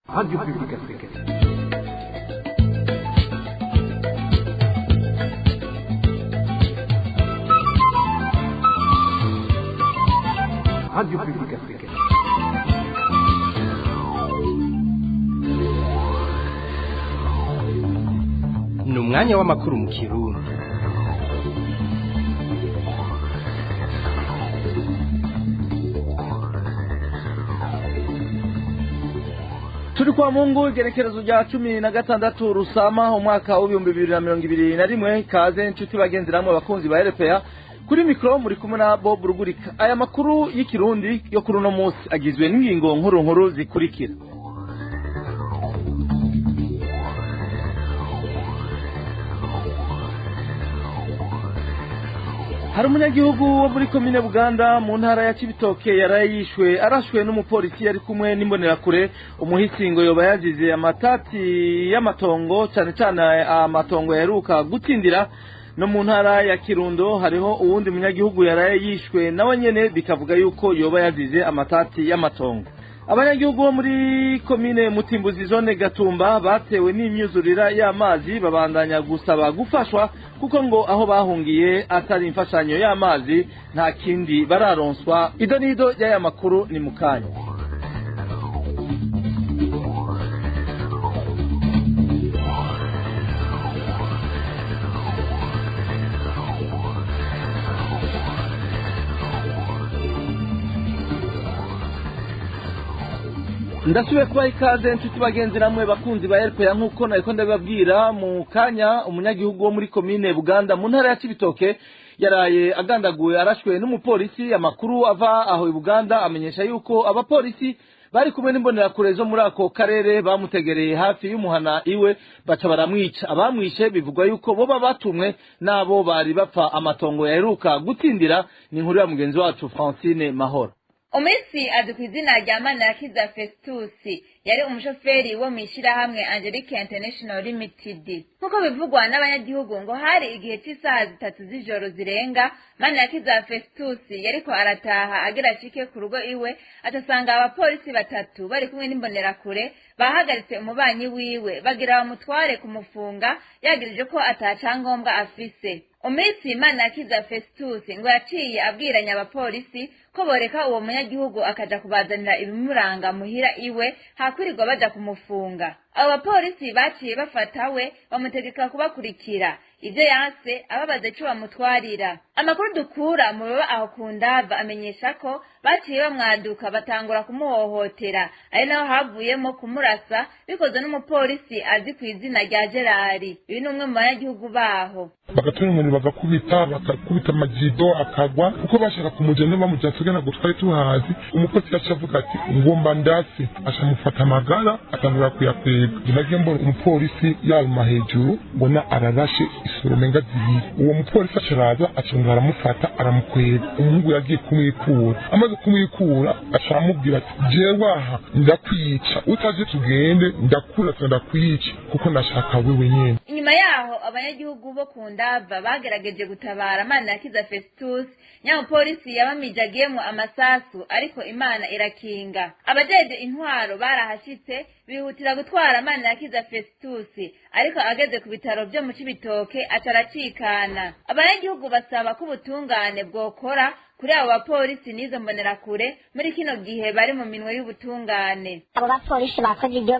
Radio Publique Africaine. Radio Publique Africaine. Ni umwanya w'amakuru mu Kirundi. Turi kwa Mungu igerekerezo rya 16 Rusama umwaka wa 2021 kaze nshuti bagenzi namwe bakunzi ba RPA kuri mikro muri kumwe na Bob Rugurika. Aya makuru y'ikirundi yo kuri no munsi agizwe n'ingingo nkuru zikurikira. Hari umunyagihugu wo muri komine Buganda mu ntara ya Cibitoke yarayishwe arashwe n'umupolisi yari kumwe n'imbonerakure. Umuhisingo yoba yagize amatati y'amatongo cyane amatongo yaheruka gutindira. No mu ntara ya Kirundo hariho uwundi munyagihugu yarayishwe nawe nyene bikavuga yuko yoba yagize amatati y'amatongo. Abanyagihugu bo muri komine Mutimbuzi zone Gatumba batewe n'imyuzurira y'amazi babandanya gusaba gufashwa kuko ngo aho bahungiye atari imfashanyo y'amazi nta kindi bararonswa. Idonido y'aya makuru ni mukanya. Ndasubiye kuba ikaze nshuti bagenzi namwe bakunzi ba RPA nkuko nariko ndababwira mu kanya. Umunyagihugu wo muri komine Buganda mu ntara ya Cibitoke yaraye agandaguwe arashwe n'umupolisi. Amakuru ava aho i Buganda amenyesha yuko abapolisi bari kumwe n'imbonerakure zo muri ako karere bamutegereye hafi y'umuhana iwe baca baramwica. Abamwishe bivugwa yuko boba batumwe nabo bari bapfa amatongo yaheruka gutindira. Ni inkuru ya mugenzi wacu Francine Mahoro. Umisi adukwizina rya Manirakiza Festus yari umushoferi wo mwishirahamwe Angelique International Limited. Nkuko bivugwa n'abanyagihugu ngo hari igihe cy'isaha 3 z'ijoro zirenga Manirakiza Festus yariko arataha agera ashike ku rugo iwe atasanga abapolisi batatu bari kumwe n'imbonerakure bahagaritse umubanyi wiwe bagira bamutware kumufunga yagirije ko atacangombwa afise. Umisi Manirakiza Festus ngo yaciye abwiranya abapolisi ko boreka uwo munyagihugu akaja kubazanira ibimuranga muhira iwe hakwirirwa baja kumufunga. Abo bapolisi baciye bafatawe bamutegeka kubakurikira. Ivyo yanse ababaze cyo bamutwarira. Amakuru dukura mu baba aho kundava amenyesha ko baciye bamwaduka batangura kumuhohotera ari naho havuyemo kumurasa bikoze n'umupolisi azi ku izina rya Gerard. Ibi ni umwe mu banyagihugu baho. Bagatumwe bakakubita amajido akagwa kuko bashaka kumujana bamujyana gutwara tuhazi. Umupolisi yacavuga ati ngomba ndasi ashamufata amagara atangura kuyakwega. Ginagiye mbona umupolisi yaluma hejuru mbona ararashe isoromenga zibiri. Uwo mupolisi acaraza acungara aramufata aramukwega. Umuhungu yagiye kumwikura. Amaze kumwikura acamubwira ati jewe aha ndakwica utaje tugende ndakura ndakwica kuko nashaka wewe nyene. Inyuma yaho abanyagihugu bo kundava bagerageje gutabara Manirakiza Festus. Nyamupolisi yabamijagiyemo amasasu ariko Imana irakinga. Abajeje intwaro barahashitse bihutira gutwara Manirakiza Festus ariko ageze ku bitaro byo mu Cibitoke ataracikana. Abanyagihugu basaba ko ubutungane bwokora kuri abo bapolisi nizo mbonerakure muri kino gihe bari mu minwe y'ubutungane. Abo bapolisi bakoze ibyo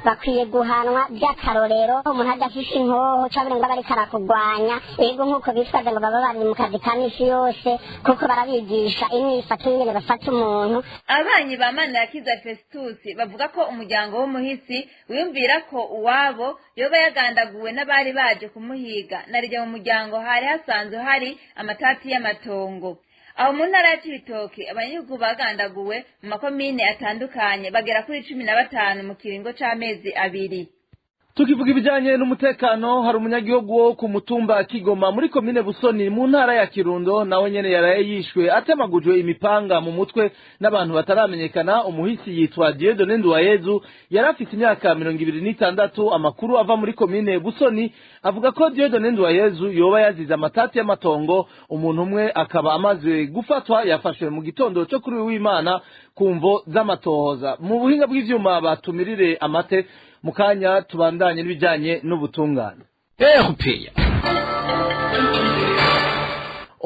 bakwiye guhanwa by'akarorero. Umuntu adafise inkoho cyangwa ngo bari karakugwanya ego nkuko bisaze ngo baba bari mu kazi kamisi yose kuko barabigisha imyifato nyene bafata umuntu. Abanyi ba Manirakiza Festus bavuga ko umuryango w'umuhisi wiyumvira ko uwabo yoba yagandaguwe n'abari baje kumuhiga narije mu muryango hari hasanzwe hari amatati y'amatongo. Aho mu ntara ya Cibitoke abanyagihugu bagandaguwe mu makomine atandukanye bagera kuri 15 mu kiringo c'amezi 2. Tukivuga ibijanye n'umutekano hari umunyagihugu wo ku mutumba Kigoma muri komine Busoni mu ntara ya Kirundo nawe nyene yaraye yishwe atemagujwe imipanga mu mutwe n'abantu bataramenyekana. Umuhisi yitwa Dieudonne Nduwayezu yarafite imyaka 26. Amakuru ava muri komine Busoni avuga ko Dieudonne Nduwayezu yoba yazize amatati y'amatongo. Umuntu umwe akaba amaze gufatwa yafashwe mu gitondo cyo kuri w'Imana kumvo z'amatohoza. Mu buhinga bw'ivyuma batumirire amate mu kanya tubandanye n'ibijanye n'ubutungane. RPA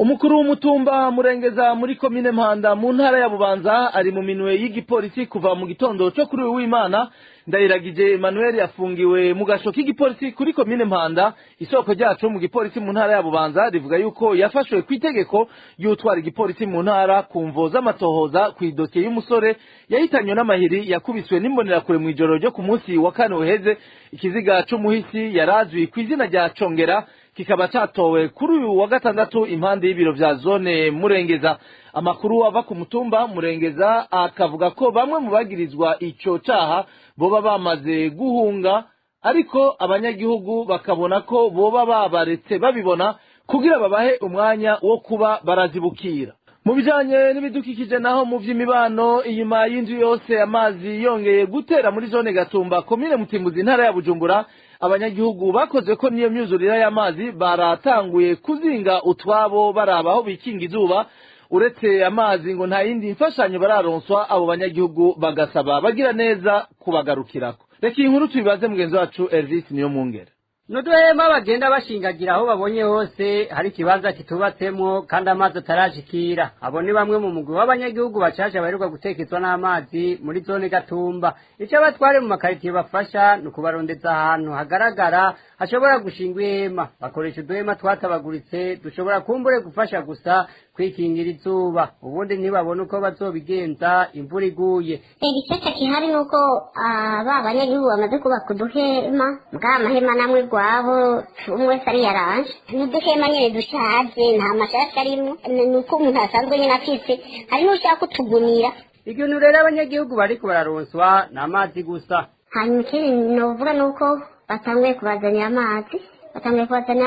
Umukuru w'umutumba Murengeza muri komine Mpanda mu ntara ya Bubanza ari mu minwe y'igipolisi kuva mu gitondo cyo kuri w'Imana. Ndayiragije Emmanuel yafungiwe mu gasho k'igipolisi kuri komine Mpanda. Isoko ryacu mu gipolisi mu ntara ya Bubanza rivuga yuko yafashwe kwitegeko y'utwara igipolisi mu ntara kumvo z'amatohoza ku idosiye y'umusore yahitanywe n'amahiri yakubiswe n'imbonerakure mu ijoro ryo ku munsi wa kane uheze. Ikiziga c'umuhisi yarazwi ku izina rya Congera kikaba catowe kuri uyu wa gatandatu impande y'ibiro vya zone Murengeza. Amakuru ava ku mutumba Murengeza akavuga ko bamwe mu bagirizwa ico caha boba bamaze guhunga, ariko abanyagihugu bakabona ko boba babaretse babibona kugira babahe umwanya wo kuba barazibukira. Mu bijanye n'ibidukikije naho mu vy'imibano, inyuma y'inzu yose amazi yongeye gutera muri zone Gatumba komine Mutimbuzi intara ya Bujumbura, abanyagihugu bakoze ko niyo myuzurira y'amazi baratanguye kuzinga utwabo baraba aho bikinga izuba. Uretse amazi ngo nta yindi mfashanyo bararonswa, abo banyagihugu bagasaba bagira neza kubagarukirako. Reka inkuru tubibaze mugenzi wacu Elvis niyo mungere. Nuduhema bagenda bashingagira aho babonye hose hari ikibanza kitubatsemo kandi amazi atarashikira. Abo ni bamwe mu mugwi w'abanyagihugu bashasha baheruka gutekezwa n'amazi muri zone Gatumba. Icyo abatware mu makaritiye bafasha ni ukubarondeza ahantu hagaragara hashobora gushingwa ihema. Bakoresha uduhema twatabaguritse dushobora kumbure gufasha gusa kwikingira izuba, ubundi ntibabone uko bazobigenza imvura iguye. Igisata kihari nuko aba banyagihugu bamaze kubaka uduhema, bwa mahema namwe rwabo umwe sari yaranje n'uduhema nyene dushaje nta mashaka arimo, nuko umuntu asanzwe nyene afise hari n'ushaka kutugunira. Ikintu rero abanyagihugu bariko bararonswa n'amazi gusa. Hanyuma ikindi novuga nuko batanguye kubazanira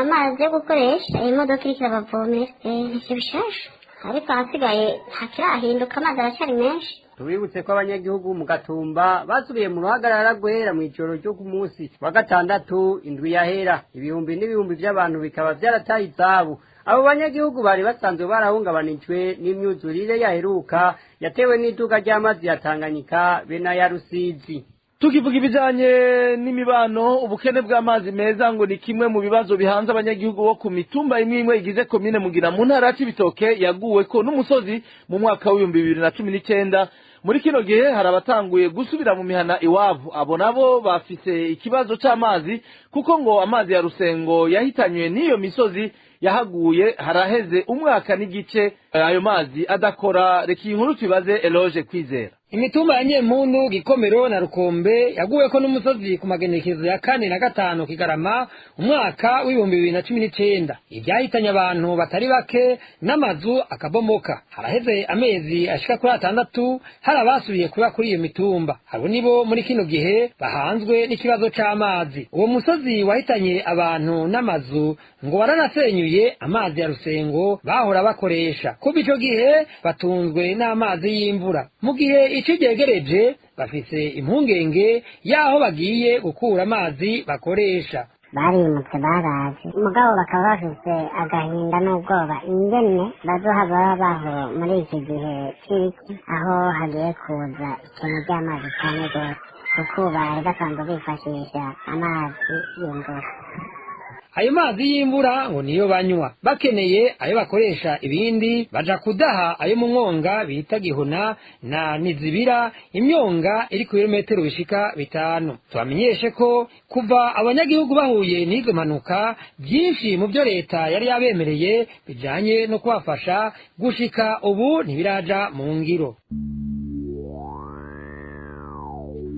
amazi yo gukoresha, imodoka iriko irabavomera ivyo bishasha, ariko ahasigaye ntakirahinduka, amazi aracari menshi. Tubibutse ko abanyagihugu mu Gatumba basubiye mu ruhagarara guhera mw'ijoro ryo ku munsi wa gatandatu indwi yahera. Ibihumbi n'ibihumbi by'abantu bikaba vyarataye izabu. Abo banyagihugu bari basanzwe barahungabanijwe n'imyuzurire yaheruka yatewe n'iduka ry'amazi ya Tanganyika be na ya Rusizi. Tukivuga ibijanye n'imibano, ubukene bw'amazi meza ngo ni kimwe mu bibazo bihanze abanyagihugu bo ku mitumba imwe imwe igize komine Mugina mu ntara ya Cibitoke yaguweko n'umusozi mu mwaka wa 2019. Muri kino gihe hari abatanguye gusubira mu mihana iwabo. Abo nabo bafise ikibazo c'amazi kuko ngo amazi ya Rusengo yahitanywe n'iyo misozi yahaguye haraheze umwaka n'igice ayo mazi adakora. Reka inkuru tubaze Eloge Kwizera. Imitumba ya Nyempundu, Gikomero na Rukombe yaguweko n'umusozi ku magenekezo ya 4 na 5 Kigarama umwaka w'2019. Ivyahitanye abantu batari bake n'amazu akabomoka. Haraheze amezi ashika kuri 6 hari abasubiye kuba kuri iyo mitumba. Abo nibo muri kino gihe bahanzwe n'ikibazo c'amazi. Uwo musozi wahitanye abantu n'amazu ngo waranasenyuye amazi ya Rusengo bahora bakoresha. Kuba ico gihe batunzwe n'amazi y'imvura. Mu gihe ikigegereje bafise impungenge yaho bagiye gukura amazi bakoresha. Barimutse barazi mugabo bakaba bafise agahinda n'ubwoba ingene bazohaba baho muri iki gihe cy'iki, aho hagiye kuza ikintu ry'amazi cyane rwose kuko bari basanzwe bifashisha amazi y'imvura. Ayo mazi y'imvura ngo niyo banywa, bakeneye ayo bakoresha ibindi baja kudaha ayo mu mwonga bita Gihuna na Nizibira, imyonga iri ku birometero bishika 5. Tubamenyeshe ko kuva abanyagihugu bahuye n'izo mpanuka byinshi mu byo leta yari yabemereye bijanye no kubafasha gushika ubu ntibiraja mu ngiro.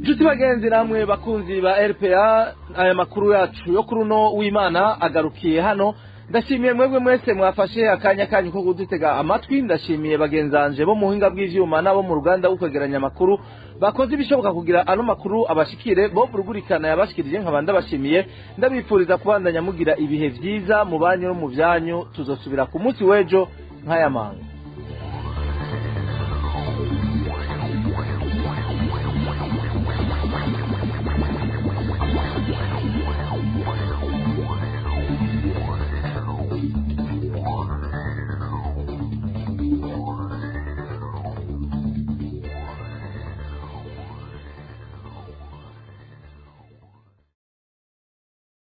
Juti bagenzi namwe bakunzi ba RPA, aya makuru yacu yo kuri uno w'Imana agarukiye hano. Ndashimiye mwebwe mwese mwafashe akanya kanyu ko kudutega amatwi. Ndashimiye bagenzanje bo mu hinga bw'ivyuma nabo mu ruganda ukwegeranya makuru bakoze ibishoboka kugira ano makuru abashikire. Bo burugurikana yabashikirije nkabanda bashimiye. Ndabifuriza kubandanya mugira ibihe vyiza mu banyu no mu vyanyu. Tuzosubira ku munsi w'ejo nk'aya manga.